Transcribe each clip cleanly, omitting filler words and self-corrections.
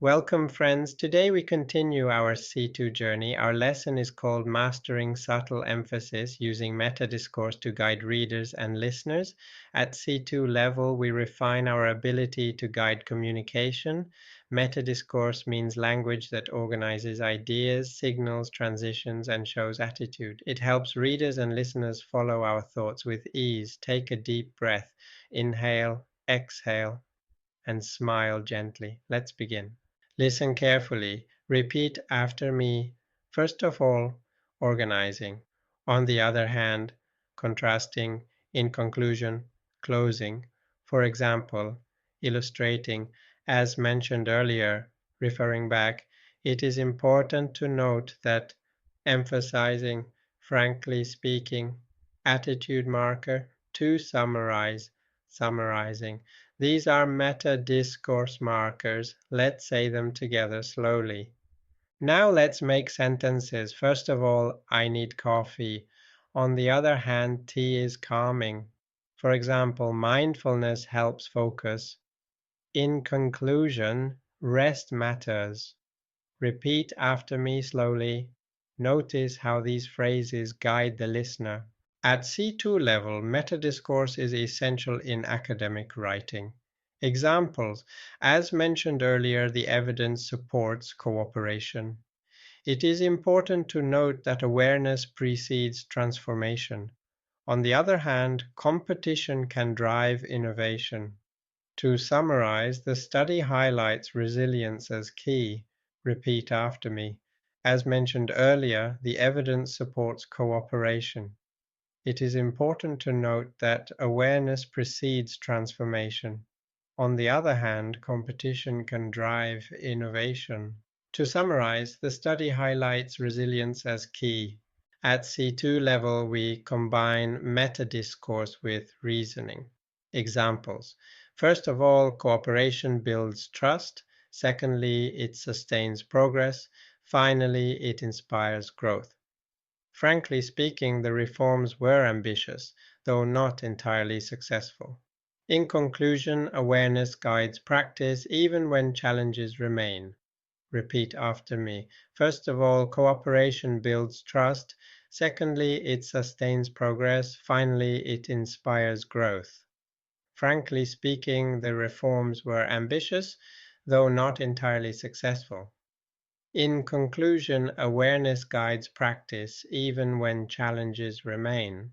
Welcome, friends. Today we continue our C2 journey. Our lesson is called Mastering Subtle Emphasis using Metadiscourse to guide readers and listeners. At C2 level, we refine our ability to guide communication. Metadiscourse means language that organizes ideas, signals transitions, and shows attitude. It helps readers and listeners follow our thoughts with ease. Take a deep breath, inhale, exhale, and smile gently. Let's begin. Listen carefully. Repeat after me. First of all, organizing. On the other hand, contrasting. In conclusion, closing. For example, illustrating. As mentioned earlier, referring back, it is important to note that emphasizing, frankly speaking, attitude marker, to summarize, summarizing. These are meta-discourse markers. Let's say them together slowly. Now let's make sentences. First of all, I need coffee. On the other hand, tea is calming. For example, mindfulness helps focus. In conclusion, rest matters. Repeat after me slowly. Notice how these phrases guide the listener. At C2 level, metadiscourse is essential in academic writing. Examples. As mentioned earlier, the evidence supports cooperation. It is important to note that awareness precedes transformation. On the other hand, competition can drive innovation. To summarize, the study highlights resilience as key. Repeat after me. As mentioned earlier, the evidence supports cooperation. It is important to note that awareness precedes transformation. On the other hand, competition can drive innovation. To summarize, the study highlights resilience as key. At C2 level, we combine meta-discourse with reasoning. Examples. First of all, cooperation builds trust. Secondly, it sustains progress. Finally, it inspires growth. Frankly speaking, the reforms were ambitious, though not entirely successful. In conclusion, awareness guides practice even when challenges remain. Repeat after me. First of all, cooperation builds trust. Secondly, it sustains progress. Finally, it inspires growth. Frankly speaking, the reforms were ambitious, though not entirely successful. In conclusion, awareness guides practice even when challenges remain.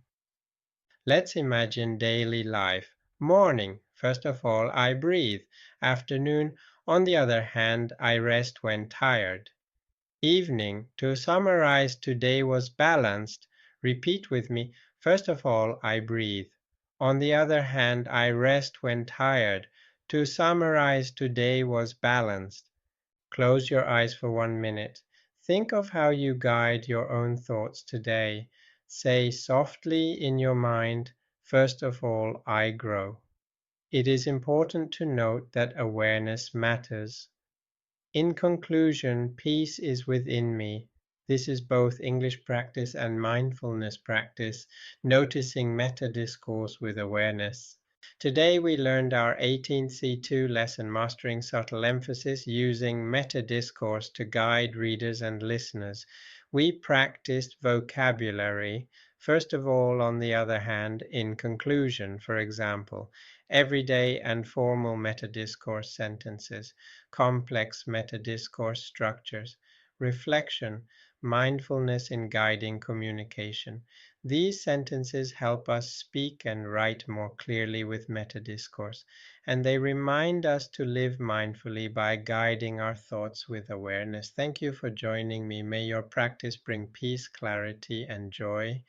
Let's imagine daily life. Morning. First of all, I breathe. Afternoon. On the other hand, I rest when tired. Evening. To summarize, today was balanced. Repeat with me. First of all, I breathe. On the other hand, I rest when tired. To summarize, today was balanced. Close your eyes for 1 minute. Think of how you guide your own thoughts today. Say softly in your mind, first of all, I grow. It is important to note that awareness matters. In conclusion, peace is within me. This is both English practice and mindfulness practice, noticing meta-discourse with awareness. Today we learned our 18th C2 lesson, Mastering Subtle Emphasis, using meta-discourse to guide readers and listeners. We practiced vocabulary, first of all, on the other hand, in conclusion, for example, everyday and formal meta-discourse sentences, complex meta-discourse structures, reflection, mindfulness in guiding communication. These sentences help us speak and write more clearly with meta-discourse, and they remind us to live mindfully by guiding our thoughts with awareness. Thank you for joining me. May your practice bring peace, clarity, and joy.